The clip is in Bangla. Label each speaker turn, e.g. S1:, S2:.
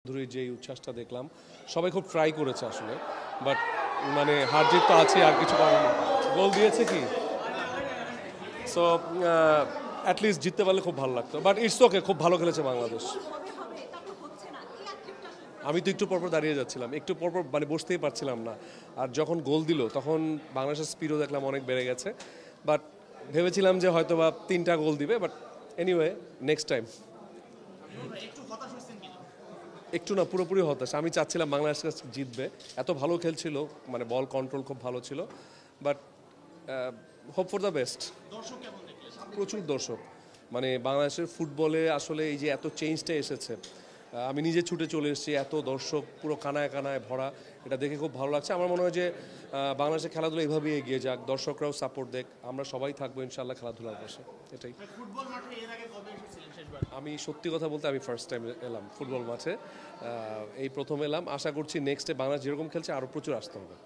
S1: ধরে যেই উচ্ছ্বাসটা দেখলাম সবাই খুব ট্রাই করেছে আসলে, বাট মানে হার জিত তো আছে, আর কিছু করার নেই। গোল দিয়েছে কি, সো অ্যাটলিস্ট জিততে পারলে খুব ভালো লাগতো, বাট ইটস ওকে, খুব ভালো খেলেছে বাংলাদেশ। আমি তো একটু পরপর দাঁড়িয়ে যাচ্ছিলাম, একটু পরপর মানে বসতেই পারছিলাম না, আর যখন গোল দিল তখন বাংলাদেশের স্পিডও দেখলাম অনেক বেড়ে গেছে, বাট ভেবেছিলাম যে হয়তো বা 3টা গোল দিবে, বাট এনিওয়ে নেক্সট টাইম। একটু না, পুরোপুরি হতাশ। আমি চাচ্ছিলাম বাংলাদেশ জিতবে, এত ভালো খেলছিল, মানে বল কন্ট্রোল খুব ভালো ছিল, but hope for the best. প্রচুর দর্শক, মানে বাংলাদেশের ফুটবলে আসলে এই যে এত চেঞ্জটা এসেছে, আমি নিজে ছুটে চলে এসেছি, এত দর্শক পুরো কানায় কানায় ভরা, এটা দেখে খুব ভালো লাগছে। আমার মনে হয় যে বাংলাদেশের খেলাধুলা এভাবেই এগিয়ে যাক, দর্শকরাও সাপোর্ট দেখ, আমরা সবাই থাকবো ইনশাল্লাহ খেলাধুলার পাশে, এটাই। আমি সত্যি কথা বলতে আমি ফার্স্ট টাইম এলাম ফুটবল মাঠে, এই প্রথম এলাম। আশা করছি নেক্সটে বাংলাদেশ যেরকম খেলছে আরও প্রচুর আসতে হবে।